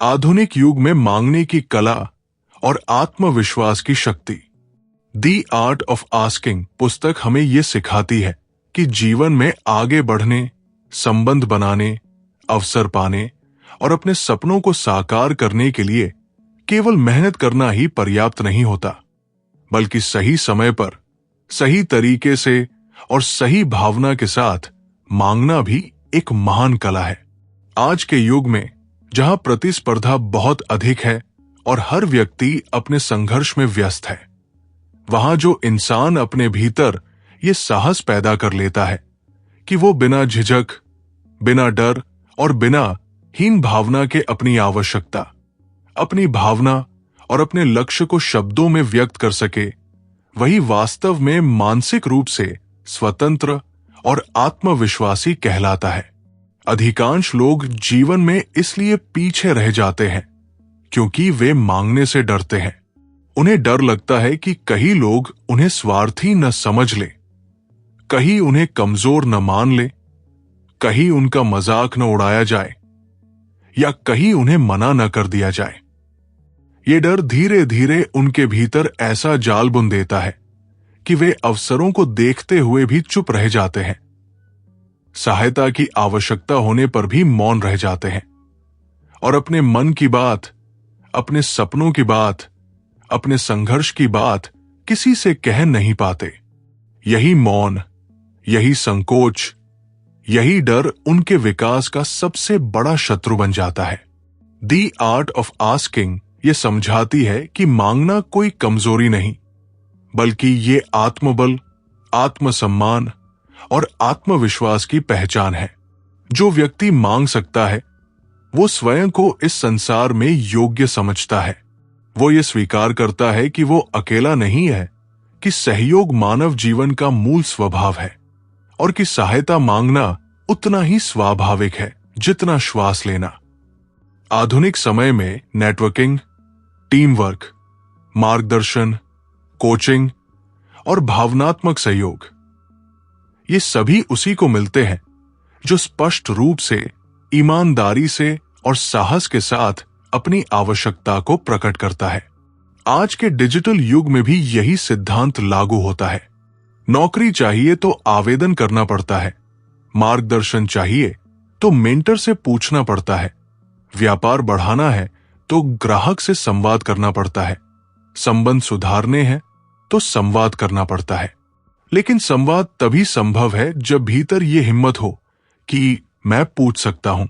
आधुनिक युग में मांगने की कला और आत्मविश्वास की शक्ति। द आर्ट ऑफ आस्किंग पुस्तक हमें यह सिखाती है कि जीवन में आगे बढ़ने, संबंध बनाने, अवसर पाने और अपने सपनों को साकार करने के लिए केवल मेहनत करना ही पर्याप्त नहीं होता, बल्कि सही समय पर, सही तरीके से और सही भावना के साथ मांगना भी एक महान कला है। आज के युग में जहां प्रतिस्पर्धा बहुत अधिक है और हर व्यक्ति अपने संघर्ष में व्यस्त है, वहां जो इंसान अपने भीतर ये साहस पैदा कर लेता है कि वो बिना झिझक, बिना डर और बिना हीन भावना के अपनी आवश्यकता, अपनी भावना और अपने लक्ष्य को शब्दों में व्यक्त कर सके, वही वास्तव में मानसिक रूप से स्वतंत्र और आत्मविश्वासी कहलाता है। अधिकांश लोग जीवन में इसलिए पीछे रह जाते हैं क्योंकि वे मांगने से डरते हैं। उन्हें डर लगता है कि कहीं लोग उन्हें स्वार्थी न समझ ले, कहीं उन्हें कमजोर न मान ले, कहीं उनका मजाक न उड़ाया जाए या कहीं उन्हें मना न कर दिया जाए। ये डर धीरे धीरे उनके भीतर ऐसा जाल बुन देता है कि वे अवसरों को देखते हुए भी चुप रह जाते हैं, सहायता की आवश्यकता होने पर भी मौन रह जाते हैं और अपने मन की बात, अपने सपनों की बात, अपने संघर्ष की बात किसी से कह नहीं पाते। यही मौन, यही संकोच, यही डर उनके विकास का सबसे बड़ा शत्रु बन जाता है। द आर्ट ऑफ आस्किंग ये समझाती है कि मांगना कोई कमजोरी नहीं, बल्कि ये आत्मबल, आत्मसम्मान और आत्मविश्वास की पहचान है। जो व्यक्ति मांग सकता है, वो स्वयं को इस संसार में योग्य समझता है। वो ये स्वीकार करता है कि वो अकेला नहीं है, कि सहयोग मानव जीवन का मूल स्वभाव है और कि सहायता मांगना उतना ही स्वाभाविक है जितना श्वास लेना। आधुनिक समय में नेटवर्किंग, टीम वर्क, मार्गदर्शन, कोचिंग और भावनात्मक सहयोग, ये सभी उसी को मिलते हैं जो स्पष्ट रूप से, ईमानदारी से और साहस के साथ अपनी आवश्यकता को प्रकट करता है। आज के डिजिटल युग में भी यही सिद्धांत लागू होता है। नौकरी चाहिए तो आवेदन करना पड़ता है, मार्गदर्शन चाहिए तो मेंटर से पूछना पड़ता है, व्यापार बढ़ाना है तो ग्राहक से संवाद करना पड़ता है, संबंध सुधारने हैं तो संवाद करना पड़ता है। लेकिन संवाद तभी संभव है जब भीतर ये हिम्मत हो कि मैं पूछ सकता हूं,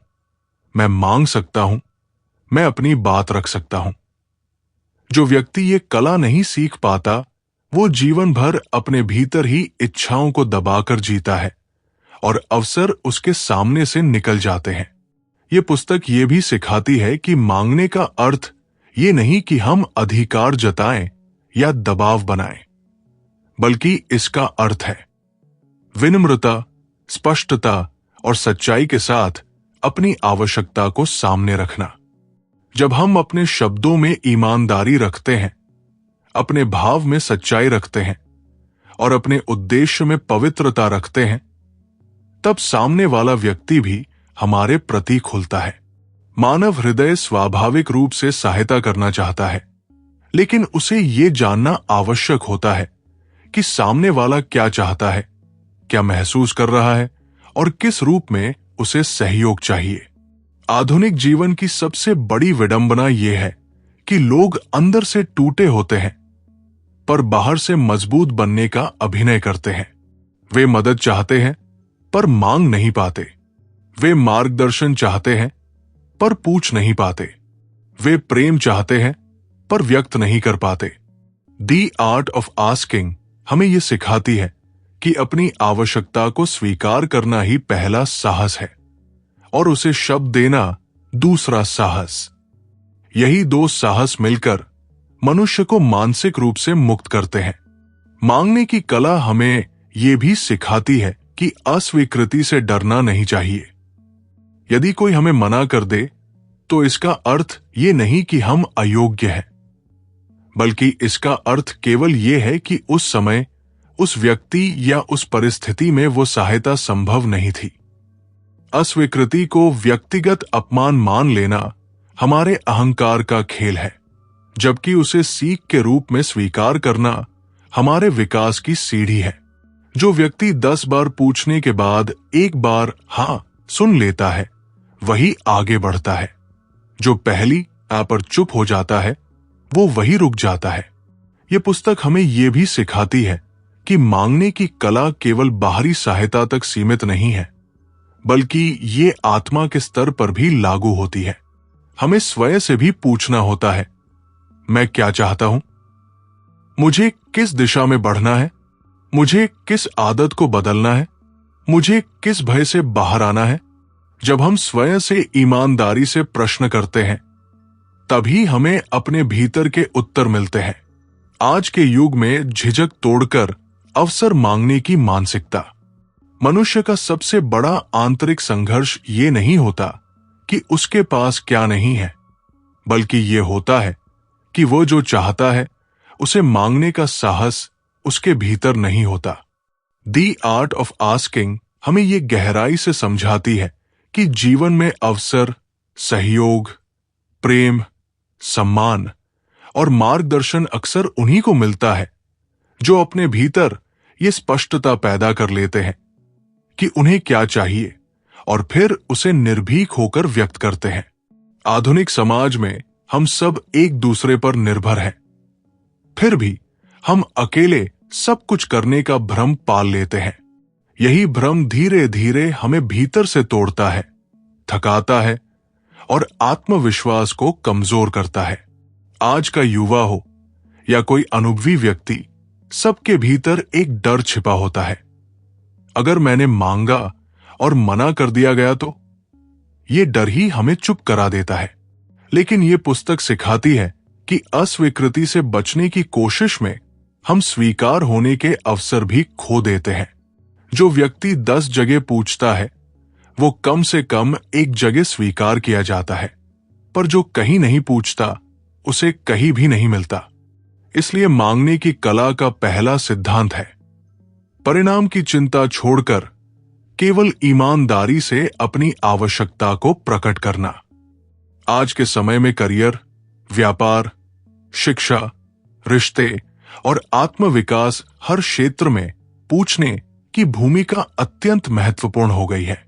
मैं मांग सकता हूं, मैं अपनी बात रख सकता हूं। जो व्यक्ति ये कला नहीं सीख पाता, वो जीवन भर अपने भीतर ही इच्छाओं को दबाकर जीता है और अवसर उसके सामने से निकल जाते हैं। ये पुस्तक ये भी सिखाती है कि मांगने का अर्थ ये नहीं कि हम अधिकार जताएं या दबाव बनाएं, बल्कि इसका अर्थ है विनम्रता, स्पष्टता और सच्चाई के साथ अपनी आवश्यकता को सामने रखना। जब हम अपने शब्दों में ईमानदारी रखते हैं, अपने भाव में सच्चाई रखते हैं और अपने उद्देश्य में पवित्रता रखते हैं, तब सामने वाला व्यक्ति भी हमारे प्रति खुलता है। मानव हृदय स्वाभाविक रूप से सहायता करना चाहता है, लेकिन उसे ये जानना आवश्यक होता है कि सामने वाला क्या चाहता है, क्या महसूस कर रहा है और किस रूप में उसे सहयोग चाहिए। आधुनिक जीवन की सबसे बड़ी विडंबना यह है कि लोग अंदर से टूटे होते हैं, पर बाहर से मजबूत बनने का अभिनय करते हैं। वे मदद चाहते हैं, पर मांग नहीं पाते। वे मार्गदर्शन चाहते हैं, पर पूछ नहीं पाते। वे प्रेम चाहते हैं, पर व्यक्त नहीं कर पाते। द आर्ट ऑफ आस्किंग हमें यह सिखाती है कि अपनी आवश्यकता को स्वीकार करना ही पहला साहस है और उसे शब्द देना दूसरा साहस। यही दो साहस मिलकर मनुष्य को मानसिक रूप से मुक्त करते हैं। मांगने की कला हमें यह भी सिखाती है कि अस्वीकृति से डरना नहीं चाहिए। यदि कोई हमें मना कर दे तो इसका अर्थ ये नहीं कि हम अयोग्य हैं, बल्कि इसका अर्थ केवल यह है कि उस समय, उस व्यक्ति या उस परिस्थिति में वो सहायता संभव नहीं थी। अस्वीकृति को व्यक्तिगत अपमान मान लेना हमारे अहंकार का खेल है, जबकि उसे सीख के रूप में स्वीकार करना हमारे विकास की सीढ़ी है। जो व्यक्ति 10 बार पूछने के बाद एक बार हां सुन लेता है, वही आगे बढ़ता है। जो पहली आ पर चुप हो जाता है, वो वही रुक जाता है। ये पुस्तक हमें यह भी सिखाती है कि मांगने की कला केवल बाहरी सहायता तक सीमित नहीं है, बल्कि ये आत्मा के स्तर पर भी लागू होती है। हमें स्वयं से भी पूछना होता है, मैं क्या चाहता हूं? मुझे किस दिशा में बढ़ना है? मुझे किस आदत को बदलना है? मुझे किस भय से बाहर आना है? जब हम स्वयं से ईमानदारी से प्रश्न करते हैं, तभी हमें अपने भीतर के उत्तर मिलते हैं। आज के युग में झिझक तोड़कर अवसर मांगने की मानसिकता। मनुष्य का सबसे बड़ा आंतरिक संघर्ष ये नहीं होता कि उसके पास क्या नहीं है, बल्कि ये होता है कि वो जो चाहता है उसे मांगने का साहस उसके भीतर नहीं होता। दी आर्ट ऑफ आस्किंग हमें ये गहराई से समझाती है कि जीवन में अवसर, सहयोग, प्रेम, सम्मान और मार्गदर्शन अक्सर उन्हीं को मिलता है जो अपने भीतर ये स्पष्टता पैदा कर लेते हैं कि उन्हें क्या चाहिए और फिर उसे निर्भीक होकर व्यक्त करते हैं। आधुनिक समाज में हम सब एक दूसरे पर निर्भर हैं, फिर भी हम अकेले सब कुछ करने का भ्रम पाल लेते हैं। यही भ्रम धीरे धीरे हमें भीतर से तोड़ता है, थकाता है और आत्मविश्वास को कमजोर करता है। आज का युवा हो या कोई अनुभवी व्यक्ति, सबके भीतर एक डर छिपा होता है। अगर मैंने मांगा और मना कर दिया गया तो? ये डर ही हमें चुप करा देता है। लेकिन ये पुस्तक सिखाती है कि अस्वीकृति से बचने की कोशिश में हम स्वीकार होने के अवसर भी खो देते हैं। जो व्यक्ति 10 जगह पूछता है, वो कम से कम एक जगह स्वीकार किया जाता है, पर जो कहीं नहीं पूछता, उसे कहीं भी नहीं मिलता। इसलिए मांगने की कला का पहला सिद्धांत है परिणाम की चिंता छोड़कर केवल ईमानदारी से अपनी आवश्यकता को प्रकट करना। आज के समय में करियर, व्यापार, शिक्षा, रिश्ते और आत्मविकास हर क्षेत्र में पूछने की भूमिका अत्यंत महत्वपूर्ण हो गई है।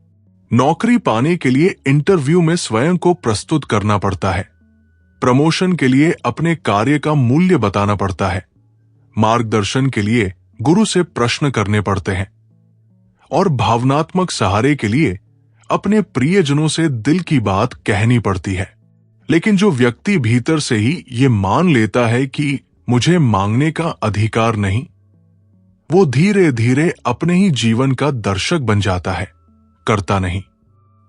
नौकरी पाने के लिए इंटरव्यू में स्वयं को प्रस्तुत करना पड़ता है। प्रमोशन के लिए अपने कार्य का मूल्य बताना पड़ता है। मार्गदर्शन के लिए गुरु से प्रश्न करने पड़ते हैं और भावनात्मक सहारे के लिए अपने प्रियजनों से दिल की बात कहनी पड़ती है। लेकिन जो व्यक्ति भीतर से ही ये मान लेता है कि मुझे मांगने का अधिकार नहीं, वो धीरे धीरे अपने ही जीवन का दर्शक बन जाता है, करता नहीं।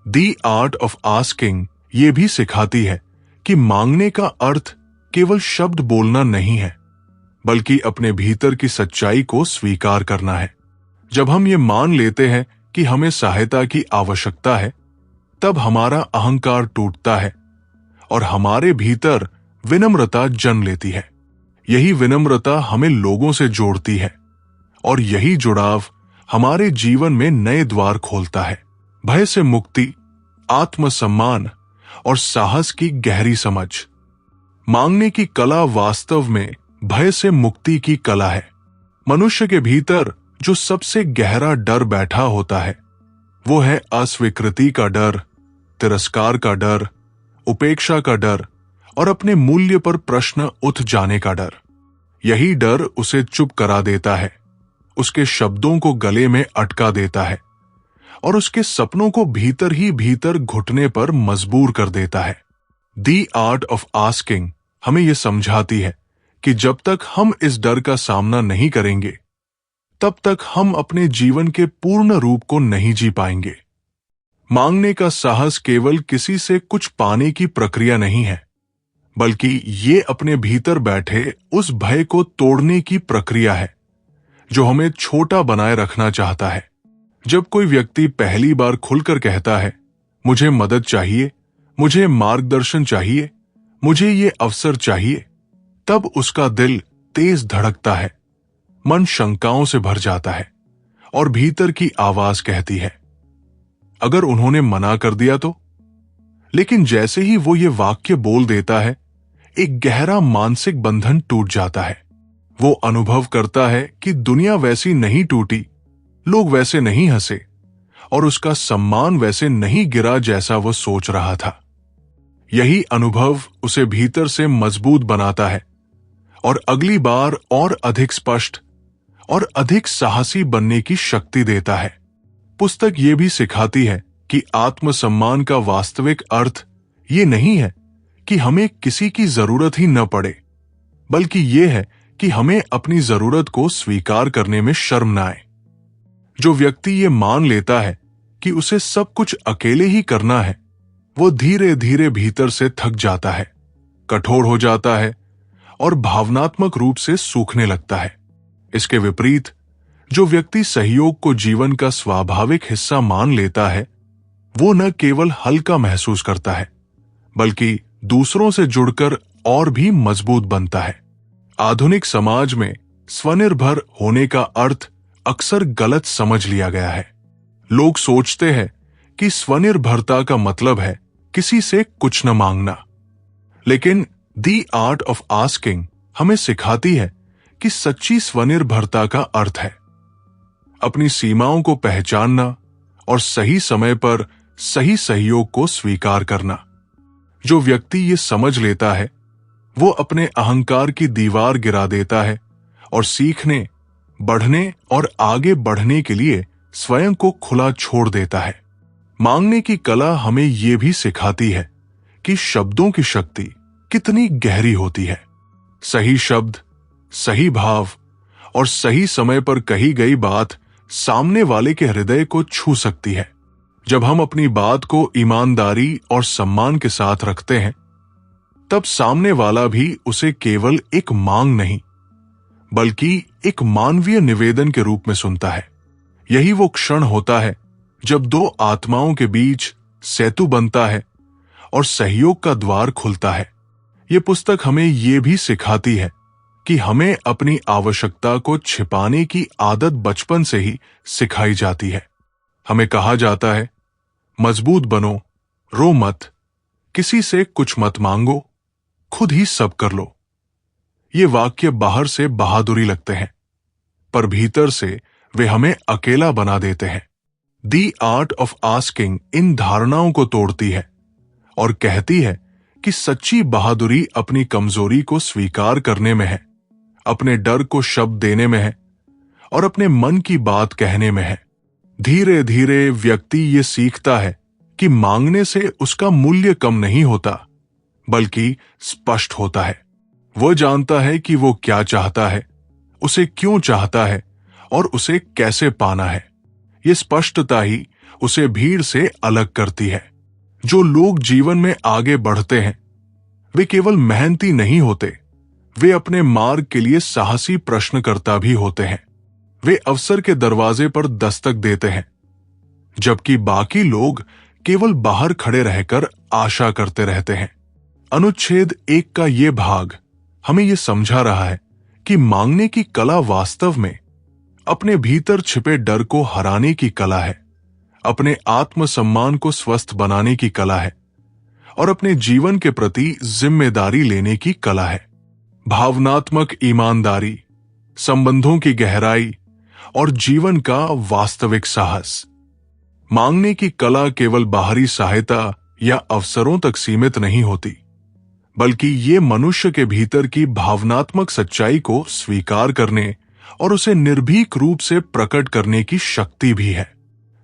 दी आर्ट ऑफ आस्किंग ये भी सिखाती है कि मांगने का अर्थ केवल शब्द बोलना नहीं है, बल्कि अपने भीतर की सच्चाई को स्वीकार करना है। जब हम ये मान लेते हैं कि हमें सहायता की आवश्यकता है, तब हमारा अहंकार टूटता है और हमारे भीतर विनम्रता जन्म लेती है। यही विनम्रता हमें लोगों से जोड़ती है और यही जुड़ाव हमारे जीवन में नए द्वार खोलता है। भय से मुक्ति, आत्मसम्मान और साहस की गहरी समझ। मांगने की कला वास्तव में भय से मुक्ति की कला है। मनुष्य के भीतर जो सबसे गहरा डर बैठा होता है, वो है अस्वीकृति का डर, तिरस्कार का डर, उपेक्षा का डर और अपने मूल्य पर प्रश्न उठ जाने का डर। यही डर उसे चुप करा देता है, उसके शब्दों को गले में अटका देता है और उसके सपनों को भीतर ही भीतर घुटने पर मजबूर कर देता है। दी आर्ट ऑफ आस्किंग हमें यह समझाती है कि जब तक हम इस डर का सामना नहीं करेंगे, तब तक हम अपने जीवन के पूर्ण रूप को नहीं जी पाएंगे। मांगने का साहस केवल किसी से कुछ पाने की प्रक्रिया नहीं है, बल्कि ये अपने भीतर बैठे उस भय को तोड़ने की प्रक्रिया है जो हमें छोटा बनाए रखना चाहता है। जब कोई व्यक्ति पहली बार खुलकर कहता है, मुझे मदद चाहिए, मुझे मार्गदर्शन चाहिए, मुझे ये अवसर चाहिए, तब उसका दिल तेज धड़कता है, मन शंकाओं से भर जाता है और भीतर की आवाज कहती है, अगर उन्होंने मना कर दिया तो? लेकिन जैसे ही वो ये वाक्य बोल देता है, एक गहरा मानसिक बंधन टूट जाता है। वो अनुभव करता है कि दुनिया वैसी नहीं टूटी, लोग वैसे नहीं हंसे और उसका सम्मान वैसे नहीं गिरा जैसा वो सोच रहा था। यही अनुभव उसे भीतर से मजबूत बनाता है और अगली बार और अधिक स्पष्ट और अधिक साहसी बनने की शक्ति देता है। पुस्तक ये भी सिखाती है कि आत्मसम्मान का वास्तविक अर्थ ये नहीं है कि हमें किसी की जरूरत ही न पड़े, बल्कि ये है कि हमें अपनी जरूरत को स्वीकार करने में शर्म न आए। जो व्यक्ति ये मान लेता है कि उसे सब कुछ अकेले ही करना है, वो धीरे धीरे भीतर से थक जाता है, कठोर हो जाता है और भावनात्मक रूप से सूखने लगता है। इसके विपरीत, जो व्यक्ति सहयोग को जीवन का स्वाभाविक हिस्सा मान लेता है, वो न केवल हल्का महसूस करता है, बल्कि दूसरों से जुड़कर और भी मजबूत बनता है। आधुनिक समाज में स्वनिर्भर होने का अर्थ अक्सर गलत समझ लिया गया है। लोग सोचते हैं कि स्वनिर्भरता का मतलब है किसी से कुछ न मांगना, लेकिन द आर्ट ऑफ आस्किंग हमें सिखाती है कि सच्ची स्वनिर्भरता का अर्थ है अपनी सीमाओं को पहचानना और सही समय पर सही सहयोग को स्वीकार करना। जो व्यक्ति ये समझ लेता है, वो अपने अहंकार की दीवार गिरा देता है और सीखने, बढ़ने और आगे बढ़ने के लिए स्वयं को खुला छोड़ देता है। मांगने की कला हमें ये भी सिखाती है कि शब्दों की शक्ति कितनी गहरी होती है। सही शब्द, सही भाव और सही समय पर कही गई बात सामने वाले के हृदय को छू सकती है। जब हम अपनी बात को ईमानदारी और सम्मान के साथ रखते हैं, तब सामने वाला भी उसे केवल एक मांग नहीं, बल्कि एक मानवीय निवेदन के रूप में सुनता है। यही वो क्षण होता है जब दो आत्माओं के बीच सेतु बनता है और सहयोग का द्वार खुलता है। ये पुस्तक हमें ये भी सिखाती है कि हमें अपनी आवश्यकता को छिपाने की आदत बचपन से ही सिखाई जाती है। हमें कहा जाता है, मजबूत बनो, रो मत, किसी से कुछ मत मांगो, खुद ही सब कर लो। ये वाक्य बाहर से बहादुरी लगते हैं, पर भीतर से वे हमें अकेला बना देते हैं। The art of asking in धारणाओं को तोड़ती है और कहती है कि सच्ची बहादुरी अपनी कमजोरी को स्वीकार करने में है, अपने डर को शब्द देने में है और अपने मन की बात कहने में है। धीरे धीरे व्यक्ति ये सीखता है कि मांगने से उसका मूल्य कम नहीं होता, बल्कि स्पष्ट होता है। वह जानता है कि वो क्या चाहता है, उसे क्यों चाहता है और उसे कैसे पाना है। ये स्पष्टता ही उसे भीड़ से अलग करती है। जो लोग जीवन में आगे बढ़ते हैं, वे केवल मेहनती नहीं होते, वे अपने मार्ग के लिए साहसी प्रश्नकर्ता भी होते हैं। वे अवसर के दरवाजे पर दस्तक देते हैं, जबकि बाकी लोग केवल बाहर खड़े रहकर आशा करते रहते हैं। अनुच्छेद 1 का ये भाग हमें यह समझा रहा है कि मांगने की कला वास्तव में अपने भीतर छिपे डर को हराने की कला है, अपने आत्मसम्मान को स्वस्थ बनाने की कला है और अपने जीवन के प्रति जिम्मेदारी लेने की कला है। भावनात्मक ईमानदारी, संबंधों की गहराई और जीवन का वास्तविक साहस। मांगने की कला केवल बाहरी सहायता या अवसरों तक सीमित नहीं होती, बल्कि ये मनुष्य के भीतर की भावनात्मक सच्चाई को स्वीकार करने और उसे निर्भीक रूप से प्रकट करने की शक्ति भी है।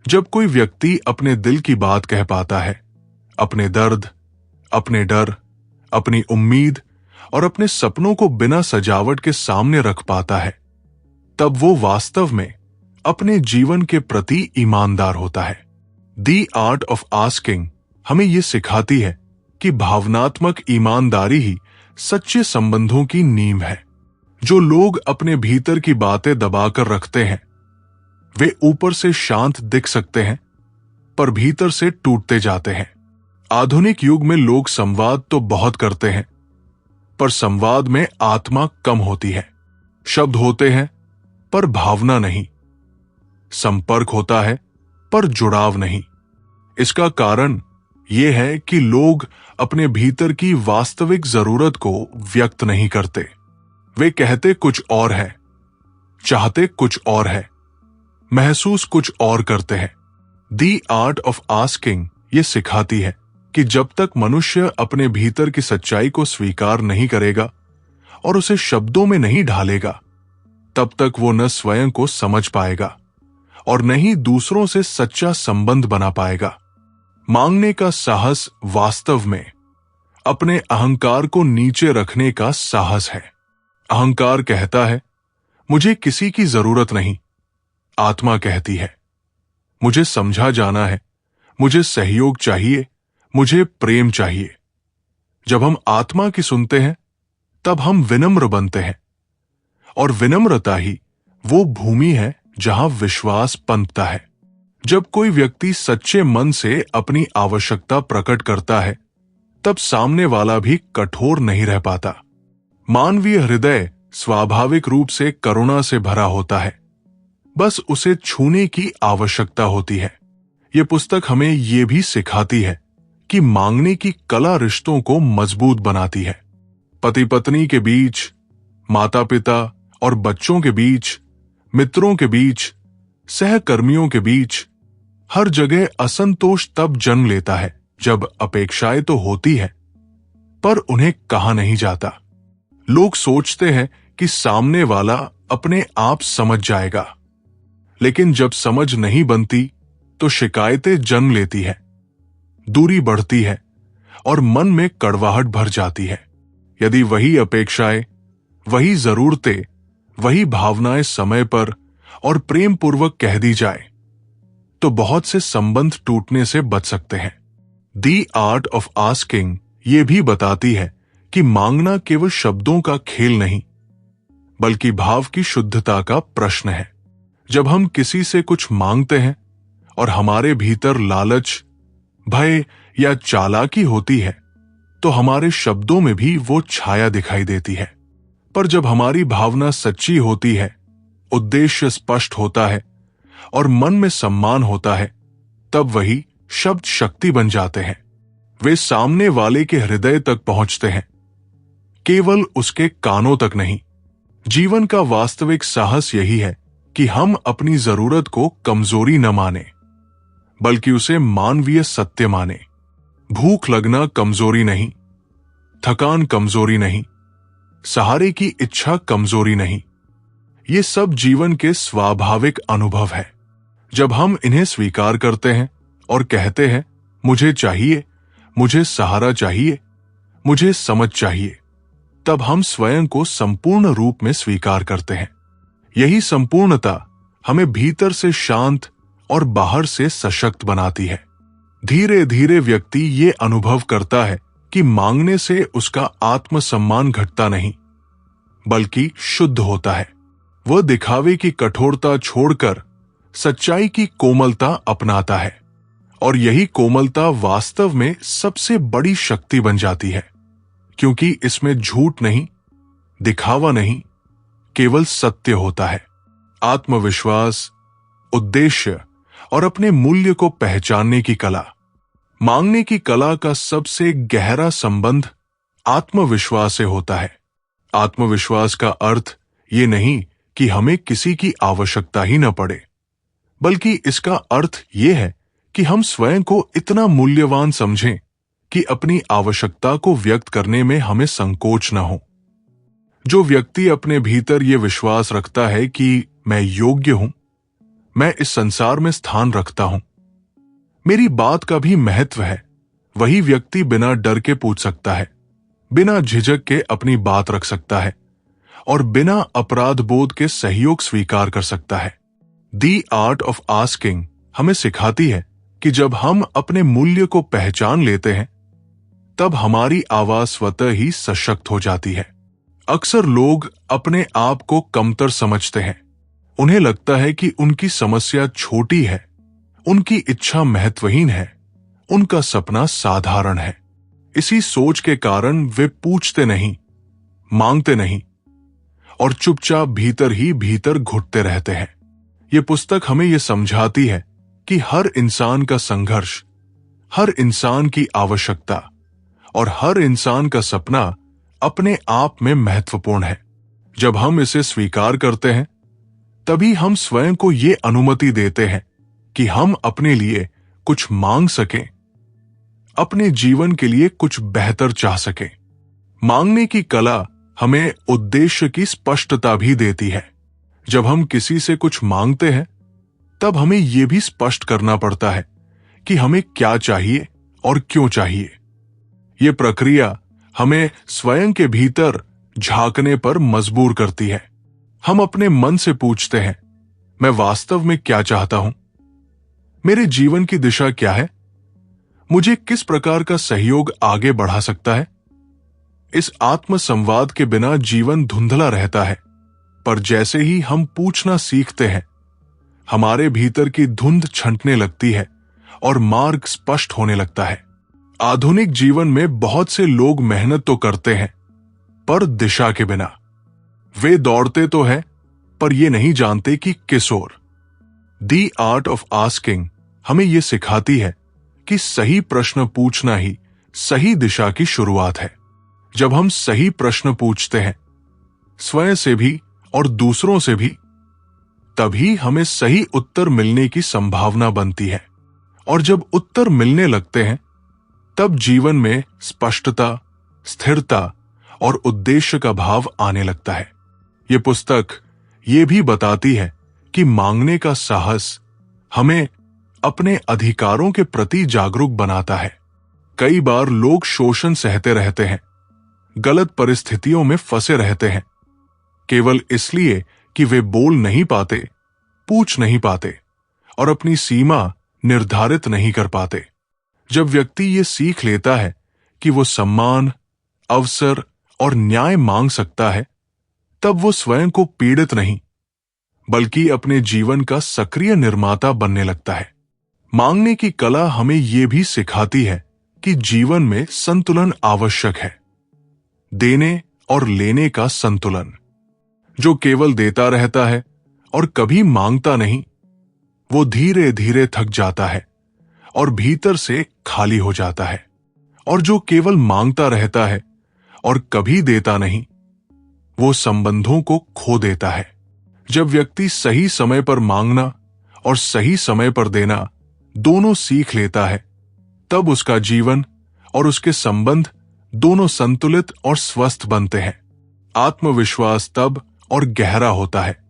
जब कोई व्यक्ति अपने दिल की बात कह पाता है, अपने दर्द, अपने डर, अपनी उम्मीद और अपने सपनों को बिना सजावट के सामने रख पाता है, तब वो वास्तव में अपने जीवन के प्रति ईमानदार होता है। द आर्ट ऑफ आस्किंग हमें यह सिखाती है कि भावनात्मक ईमानदारी ही सच्चे संबंधों की नींव है। जो लोग अपने भीतर की बातें दबाकर रखते हैं, वे ऊपर से शांत दिख सकते हैं, पर भीतर से टूटते जाते हैं। आधुनिक युग में लोग संवाद तो बहुत करते हैं, पर संवाद में आत्मा कम होती है। शब्द होते हैं, पर भावना नहीं। संपर्क होता है, पर जुड़ाव नहीं। इसका कारण ये है कि लोग अपने भीतर की वास्तविक जरूरत को व्यक्त नहीं करते। वे कहते कुछ और है, चाहते कुछ और है, महसूस कुछ और करते हैं। दी आर्ट ऑफ आस्किंग ये सिखाती है कि जब तक मनुष्य अपने भीतर की सच्चाई को स्वीकार नहीं करेगा और उसे शब्दों में नहीं ढालेगा, तब तक वो न स्वयं को समझ पाएगा और न ही दूसरों से सच्चा संबंध बना पाएगा। मांगने का साहस वास्तव में अपने अहंकार को नीचे रखने का साहस है। अहंकार कहता है, मुझे किसी की जरूरत नहीं। आत्मा कहती है, मुझे समझा जाना है, मुझे सहयोग चाहिए, मुझे प्रेम चाहिए। जब हम आत्मा की सुनते हैं, तब हम विनम्र बनते हैं, और विनम्रता ही वो भूमि है जहां विश्वास पनपता है। जब कोई व्यक्ति सच्चे मन से अपनी आवश्यकता प्रकट करता है, तब सामने वाला भी कठोर नहीं रह पाता। मानवीय हृदय स्वाभाविक रूप से करुणा से भरा होता है, बस उसे छूने की आवश्यकता होती है। यह पुस्तक हमें यह भी सिखाती है कि मांगने की कला रिश्तों को मजबूत बनाती है। पति पत्नी के बीच, माता पिता और बच्चों के बीच, मित्रों के बीच, सहकर्मियों के बीच, हर जगह असंतोष तब जन्म लेता है जब अपेक्षाएं तो होती है, पर उन्हें कहा नहीं जाता। लोग सोचते हैं कि सामने वाला अपने आप समझ जाएगा, लेकिन जब समझ नहीं बनती तो शिकायतें जन्म लेती है, दूरी बढ़ती है और मन में कड़वाहट भर जाती है। यदि वही अपेक्षाएं, वही जरूरतें, वही भावनाएं समय पर और प्रेम पूर्वक कह दी जाए, तो बहुत से संबंध टूटने से बच सकते हैं। दी आर्ट ऑफ आस्किंग ये भी बताती है कि मांगना केवल शब्दों का खेल नहीं, बल्कि भाव की शुद्धता का प्रश्न है। जब हम किसी से कुछ मांगते हैं और हमारे भीतर लालच, भय या चालाकी होती है, तो हमारे शब्दों में भी वो छाया दिखाई देती है। पर जब हमारी भावना सच्ची होती है, उद्देश्य स्पष्ट होता है और मन में सम्मान होता है, तब वही शब्द शक्ति बन जाते हैं। वे सामने वाले के हृदय तक पहुंचते हैं, केवल उसके कानों तक नहीं। जीवन का वास्तविक साहस यही है कि हम अपनी जरूरत को कमजोरी न माने, बल्कि उसे मानवीय सत्य माने। भूख लगना कमजोरी नहीं, थकान कमजोरी नहीं, सहारे की इच्छा कमजोरी नहीं। ये सब जीवन के स्वाभाविक अनुभव है। जब हम इन्हें स्वीकार करते हैं और कहते हैं, मुझे चाहिए, मुझे सहारा चाहिए, मुझे समझ चाहिए, तब हम स्वयं को संपूर्ण रूप में स्वीकार करते हैं। यही संपूर्णता हमें भीतर से शांत और बाहर से सशक्त बनाती है। धीरे धीरे व्यक्ति ये अनुभव करता है कि मांगने से उसका आत्मसम्मान घटता नहीं, बल्कि शुद्ध होता है। वह दिखावे की कठोरता छोड़कर सच्चाई की कोमलता अपनाता है, और यही कोमलता वास्तव में सबसे बड़ी शक्ति बन जाती है, क्योंकि इसमें झूठ नहीं, दिखावा नहीं, केवल सत्य होता है। आत्मविश्वास, उद्देश्य और अपने मूल्य को पहचानने की कला। मांगने की कला का सबसे गहरा संबंध आत्मविश्वास से होता है। आत्मविश्वास का अर्थ ये नहीं कि हमें किसी की आवश्यकता ही न पड़े, बल्कि इसका अर्थ ये है कि हम स्वयं को इतना मूल्यवान समझें कि अपनी आवश्यकता को व्यक्त करने में हमें संकोच न हो। जो व्यक्ति अपने भीतर ये विश्वास रखता है कि मैं योग्य हूं, मैं इस संसार में स्थान रखता हूं, मेरी बात का भी महत्व है, वही व्यक्ति बिना डर के पूछ सकता है, बिना झिझक के अपनी बात रख सकता है और बिना अपराध बोध के सहयोग स्वीकार कर सकता है। दी आर्ट ऑफ आस्किंग हमें सिखाती है कि जब हम अपने मूल्य को पहचान लेते हैं, तब हमारी आवाज स्वतः ही सशक्त हो जाती है। अक्सर लोग अपने आप को कमतर समझते हैं। उन्हें लगता है कि उनकी समस्या छोटी है, उनकी इच्छा महत्वहीन है, उनका सपना साधारण है। इसी सोच के कारण वे पूछते नहीं, मांगते नहीं और चुपचाप भीतर ही भीतर घुटते रहते हैं। ये पुस्तक हमें यह समझाती है कि हर इंसान का संघर्ष हर इंसान की आवश्यकता और हर इंसान का सपना अपने आप में महत्वपूर्ण है। जब हम इसे स्वीकार करते हैं, तभी हम स्वयं को ये अनुमति देते हैं कि हम अपने लिए कुछ मांग सकें, अपने जीवन के लिए कुछ बेहतर चाह सकें। मांगने की कला हमें उद्देश्य की स्पष्टता भी देती है। जब हम किसी से कुछ मांगते हैं, तब हमें यह भी स्पष्ट करना पड़ता है कि हमें क्या चाहिए और क्यों चाहिए। यह प्रक्रिया हमें स्वयं के भीतर झांकने पर मजबूर करती है। हम अपने मन से पूछते हैं, मैं वास्तव में क्या चाहता हूं? मेरे जीवन की दिशा क्या है? मुझे किस प्रकार का सहयोग आगे बढ़ा सकता है? इस आत्म संवाद के बिना जीवन धुंधला रहता है, पर जैसे ही हम पूछना सीखते हैं, हमारे भीतर की धुंध छंटने लगती है और मार्ग स्पष्ट होने लगता है। आधुनिक जीवन में बहुत से लोग मेहनत तो करते हैं, पर दिशा के बिना। वे दौड़ते तो हैं, पर ये नहीं जानते कि किस ओर। दी आर्ट ऑफ आस्किंग हमें यह सिखाती है कि सही प्रश्न पूछना ही सही दिशा की शुरुआत है। जब हम सही प्रश्न पूछते हैं, स्वयं से भी और दूसरों से भी, तभी हमें सही उत्तर मिलने की संभावना बनती है। और जब उत्तर मिलने लगते हैं, तब जीवन में स्पष्टता, स्थिरता और उद्देश्य का भाव आने लगता है। यह पुस्तक यह भी बताती है कि मांगने का साहस हमें अपने अधिकारों के प्रति जागरूक बनाता है। कई बार लोग शोषण सहते रहते हैं, गलत परिस्थितियों में फंसे रहते हैं, केवल इसलिए कि वे बोल नहीं पाते, पूछ नहीं पाते और अपनी सीमा निर्धारित नहीं कर पाते। जब व्यक्ति ये सीख लेता है कि वो सम्मान, अवसर और न्याय मांग सकता है, तब वो स्वयं को पीड़ित नहीं, बल्कि अपने जीवन का सक्रिय निर्माता बनने लगता है। मांगने की कला हमें यह भी सिखाती है कि जीवन में संतुलन आवश्यक है। देने और लेने का संतुलन। जो केवल देता रहता है और कभी मांगता नहीं, वो धीरे धीरे थक जाता है और भीतर से खाली हो जाता है। और जो केवल मांगता रहता है और कभी देता नहीं, वो संबंधों को खो देता है। जब व्यक्ति सही समय पर मांगना और सही समय पर देना दोनों सीख लेता है, तब उसका जीवन और उसके संबंध दोनों संतुलित और स्वस्थ बनते हैं। आत्मविश्वास तब और गहरा होता है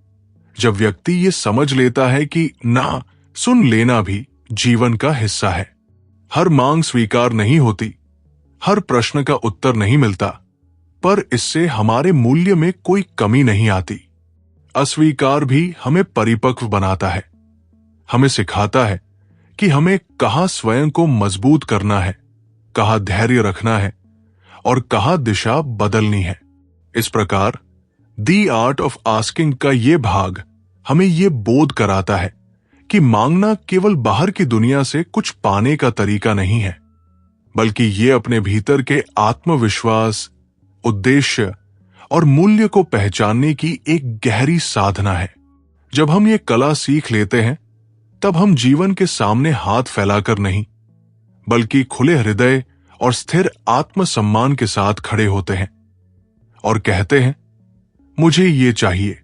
जब व्यक्ति ये समझ लेता है कि ना सुन लेना भी जीवन का हिस्सा है। हर मांग स्वीकार नहीं होती, हर प्रश्न का उत्तर नहीं मिलता, पर इससे हमारे मूल्य में कोई कमी नहीं आती। अस्वीकार भी हमें परिपक्व बनाता है, हमें सिखाता है कि हमें कहाँ स्वयं को मजबूत करना है, कहाँ धैर्य रखना है और कहाँ दिशा बदलनी है। इस प्रकार दी आर्ट ऑफ आस्किंग का ये भाग हमें ये बोध कराता है कि मांगना केवल बाहर की दुनिया से कुछ पाने का तरीका नहीं है, बल्कि ये अपने भीतर के आत्मविश्वास, उद्देश्य और मूल्य को पहचानने की एक गहरी साधना है। जब हम ये कला सीख लेते हैं, तब हम जीवन के सामने हाथ फैलाकर नहीं, बल्कि खुले हृदय और स्थिर आत्मसम्मान के साथ खड़े होते हैं और कहते हैं, मुझे ये चाहिए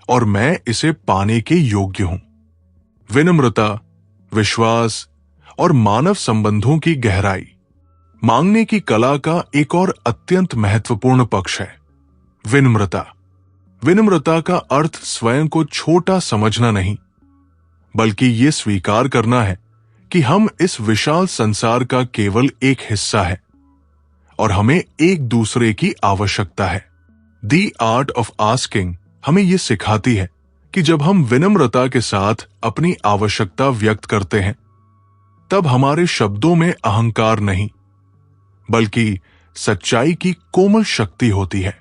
और मैं इसे पाने के योग्य हूं। विनम्रता, विश्वास और मानव संबंधों की गहराई। मांगने की कला का एक और अत्यंत महत्वपूर्ण पक्ष है विनम्रता। विनम्रता का अर्थ स्वयं को छोटा समझना नहीं, बल्कि ये स्वीकार करना है कि हम इस विशाल संसार का केवल एक हिस्सा है और हमें एक दूसरे की आवश्यकता है। दी आर्ट ऑफ आस्किंग हमें यह सिखाती है कि जब हम विनम्रता के साथ अपनी आवश्यकता व्यक्त करते हैं, तब हमारे शब्दों में अहंकार नहीं, बल्कि सच्चाई की कोमल शक्ति होती है।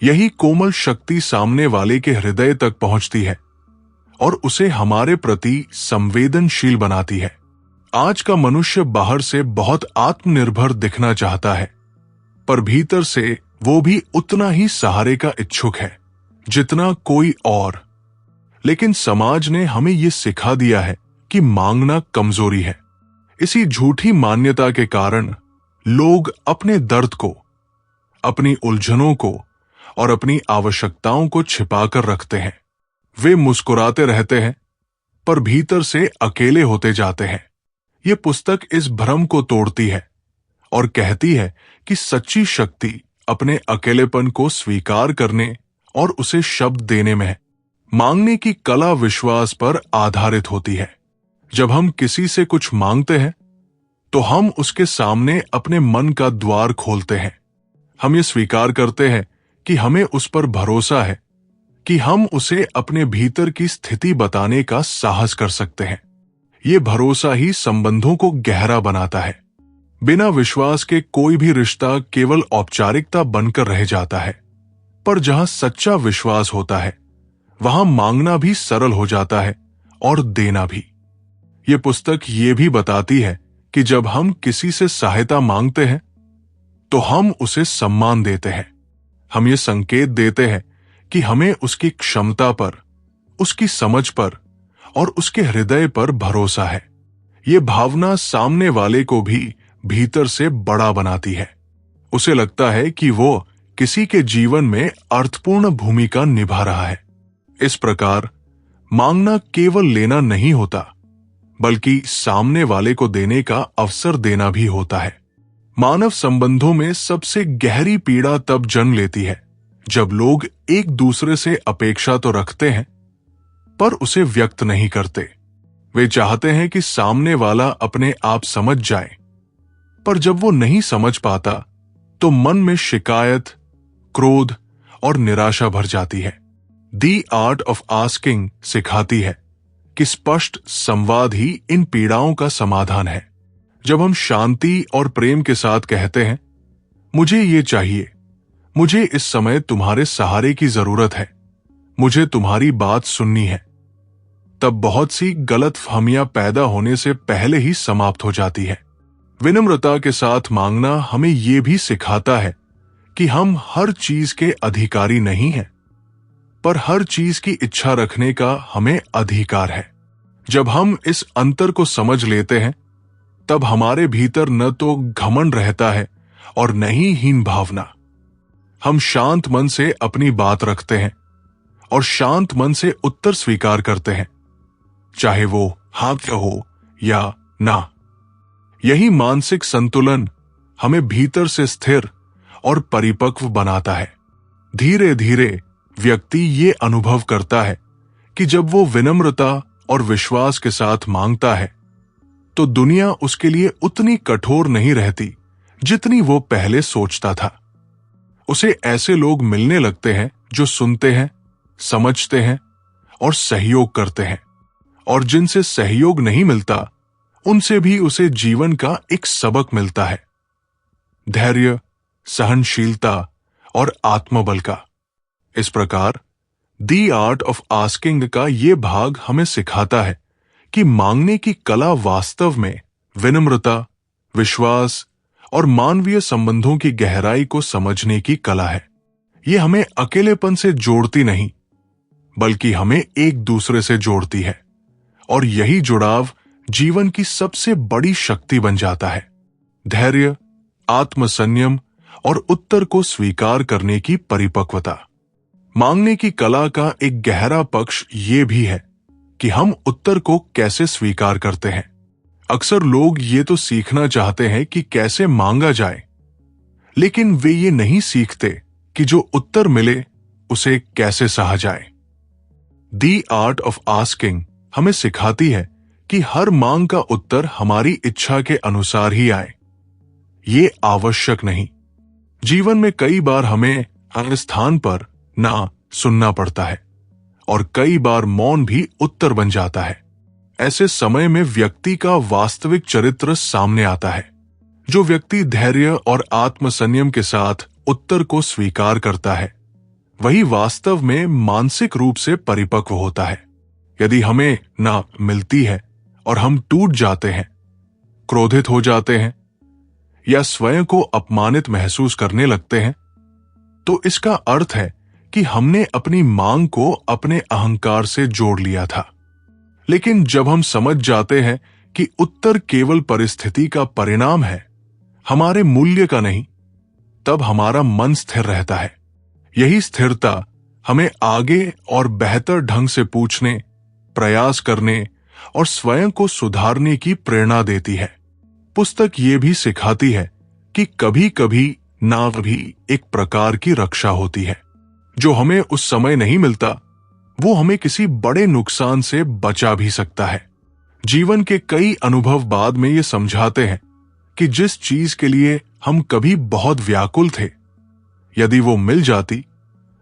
यही कोमल शक्ति सामने वाले के हृदय तक पहुंचती है और उसे हमारे प्रति संवेदनशील बनाती है। आज का मनुष्य बाहर से बहुत आत्मनिर्भर दिखना चाहता है, पर भीतर से वो भी उतना ही सहारे का इच्छुक है जितना कोई और। लेकिन समाज ने हमें ये सिखा दिया है कि मांगना कमजोरी है, इसी झूठी मान्यता के कारण लोग अपने दर्द को, अपनी उलझनों को और अपनी आवश्यकताओं को छिपाकर रखते हैं। वे मुस्कुराते रहते हैं पर भीतर से अकेले होते जाते हैं। ये पुस्तक इस भ्रम को तोड़ती है और कहती है कि सच्ची शक्ति अपने अकेलेपन को स्वीकार करने और उसे शब्द देने में है। मांगने की कला विश्वास पर आधारित होती है। जब हम किसी से कुछ मांगते हैं तो हम उसके सामने अपने मन का द्वार खोलते हैं। हम ये स्वीकार करते हैं कि हमें उस पर भरोसा है, कि हम उसे अपने भीतर की स्थिति बताने का साहस कर सकते हैं। ये भरोसा ही संबंधों को गहरा बनाता है। बिना विश्वास के कोई भी रिश्ता केवल औपचारिकता बनकर रह जाता है, पर जहां सच्चा विश्वास होता है वहां मांगना भी सरल हो जाता है और देना भी। ये पुस्तक ये भी बताती है कि जब हम किसी से सहायता मांगते हैं तो हम उसे सम्मान देते हैं। हम ये संकेत देते हैं कि हमें उसकी क्षमता पर, उसकी समझ पर और उसके हृदय पर भरोसा है। ये भावना सामने वाले को भी भीतर से बड़ा बनाती है। उसे लगता है कि वो किसी के जीवन में अर्थपूर्ण भूमिका निभा रहा है। इस प्रकार मांगना केवल लेना नहीं होता, बल्कि सामने वाले को देने का अवसर देना भी होता है। मानव संबंधों में सबसे गहरी पीड़ा तब जन्म लेती है जब लोग एक दूसरे से अपेक्षा तो रखते हैं पर उसे व्यक्त नहीं करते। वे चाहते हैं कि सामने वाला अपने आप समझ जाए, पर जब वो नहीं समझ पाता तो मन में शिकायत, क्रोध और निराशा भर जाती है। दी आर्ट ऑफ आस्किंग सिखाती है कि स्पष्ट संवाद ही इन पीड़ाओं का समाधान है। जब हम शांति और प्रेम के साथ कहते हैं, मुझे ये चाहिए, मुझे इस समय तुम्हारे सहारे की जरूरत है, मुझे तुम्हारी बात सुननी है, तब बहुत सी गलतफहमियां पैदा होने से पहले ही समाप्त हो जाती है। विनम्रता के साथ मांगना हमें यह भी सिखाता है कि हम हर चीज के अधिकारी नहीं हैं, पर हर चीज की इच्छा रखने का हमें अधिकार है। जब हम इस अंतर को समझ लेते हैं, तब हमारे भीतर न तो घमंड रहता है और न ही हीन भावना। हम शांत मन से अपनी बात रखते हैं और शांत मन से उत्तर स्वीकार करते हैं, चाहे वो हाँ हो या ना। यही मानसिक संतुलन हमें भीतर से स्थिर और परिपक्व बनाता है। धीरे धीरे व्यक्ति ये अनुभव करता है कि जब वो विनम्रता और विश्वास के साथ मांगता है तो दुनिया उसके लिए उतनी कठोर नहीं रहती जितनी वो पहले सोचता था। उसे ऐसे लोग मिलने लगते हैं जो सुनते हैं, समझते हैं और सहयोग करते हैं, और जिनसे सहयोग नहीं मिलता उनसे भी उसे जीवन का एक सबक मिलता है, धैर्य, सहनशीलता और आत्मबल का। इस प्रकार दी आर्ट ऑफ आस्किंग का ये भाग हमें सिखाता है कि मांगने की कला वास्तव में विनम्रता, विश्वास और मानवीय संबंधों की गहराई को समझने की कला है। ये हमें अकेलेपन से जोड़ती नहीं, बल्कि हमें एक दूसरे से जोड़ती है, और यही जुड़ाव जीवन की सबसे बड़ी शक्ति बन जाता है। धैर्य, आत्मसंयम और उत्तर को स्वीकार करने की परिपक्वता। मांगने की कला का एक गहरा पक्ष ये भी है कि हम उत्तर को कैसे स्वीकार करते हैं। अक्सर लोग ये तो सीखना चाहते हैं कि कैसे मांगा जाए, लेकिन वे ये नहीं सीखते कि जो उत्तर मिले उसे कैसे सहा जाए। दी आर्ट ऑफ आस्किंग हमें सिखाती है कि हर मांग का उत्तर हमारी इच्छा के अनुसार ही आए। ये आवश्यक नहीं। जीवन में कई बार हमें हर स्थान पर ना सुनना पड़ता है, और कई बार मौन भी उत्तर बन जाता है। ऐसे समय में व्यक्ति का वास्तविक चरित्र सामने आता है। जो व्यक्ति धैर्य और आत्मसंयम के साथ उत्तर को स्वीकार करता है, वही वास्तव में मानसिक रूप से परिपक्व होता है। यदि हमें ना मिलती है और हम टूट जाते हैं, क्रोधित हो जाते हैं या स्वयं को अपमानित महसूस करने लगते हैं, तो इसका अर्थ है कि हमने अपनी मांग को अपने अहंकार से जोड़ लिया था। लेकिन जब हम समझ जाते हैं कि उत्तर केवल परिस्थिति का परिणाम है, हमारे मूल्य का नहीं, तब हमारा मन स्थिर रहता है। यही स्थिरता हमें आगे और बेहतर ढंग से पूछने, प्रयास करने और स्वयं को सुधारने की प्रेरणा देती है। पुस्तक ये भी सिखाती है कि कभी कभी ना भी एक प्रकार की रक्षा होती है। जो हमें उस समय नहीं मिलता, वो हमें किसी बड़े नुकसान से बचा भी सकता है। जीवन के कई अनुभव बाद में ये समझाते हैं कि जिस चीज के लिए हम कभी बहुत व्याकुल थे, यदि वो मिल जाती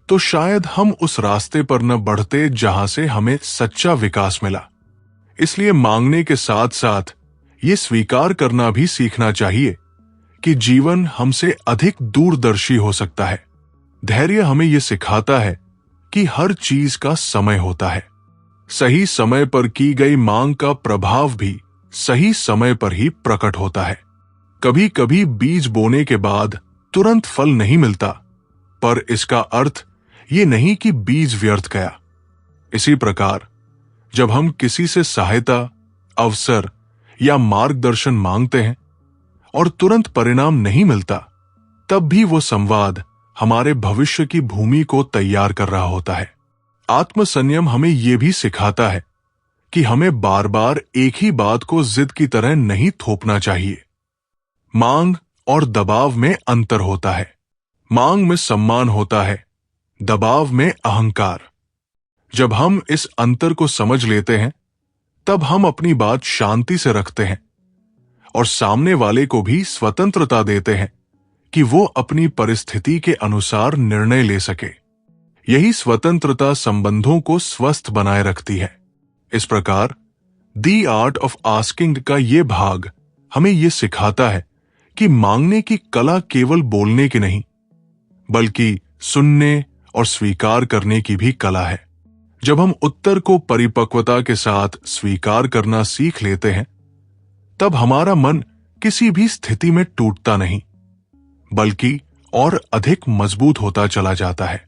तो शायद हम उस रास्ते पर न बढ़ते जहां से हमें सच्चा विकास मिला। इसलिए मांगने के साथ साथ ये स्वीकार करना भी सीखना चाहिए कि जीवन हमसे अधिक दूरदर्शी हो सकता है। धैर्य हमें यह सिखाता है कि हर चीज का समय होता है। सही समय पर की गई मांग का प्रभाव भी सही समय पर ही प्रकट होता है। कभी कभी बीज बोने के बाद तुरंत फल नहीं मिलता, पर इसका अर्थ ये नहीं कि बीज व्यर्थ गया। इसी प्रकार जब हम किसी से सहायता, अवसर या मार्गदर्शन मांगते हैं और तुरंत परिणाम नहीं मिलता, तब भी वो संवाद हमारे भविष्य की भूमि को तैयार कर रहा होता है। आत्मसंयम हमें यह भी सिखाता है कि हमें बार बार एक ही बात को जिद की तरह नहीं थोपना चाहिए। मांग और दबाव में अंतर होता है। मांग में सम्मान होता है, दबाव में अहंकार। जब हम इस अंतर को समझ लेते हैं, तब हम अपनी बात शांति से रखते हैं और सामने वाले को भी स्वतंत्रता देते हैं कि वो अपनी परिस्थिति के अनुसार निर्णय ले सके। यही स्वतंत्रता संबंधों को स्वस्थ बनाए रखती है। इस प्रकार द आर्ट ऑफ आस्किंग का ये भाग हमें यह सिखाता है कि मांगने की कला केवल बोलने की नहीं, बल्कि सुनने और स्वीकार करने की भी कला है। जब हम उत्तर को परिपक्वता के साथ स्वीकार करना सीख लेते हैं, तब हमारा मन किसी भी स्थिति में टूटता नहीं, बल्कि और अधिक मजबूत होता चला जाता है।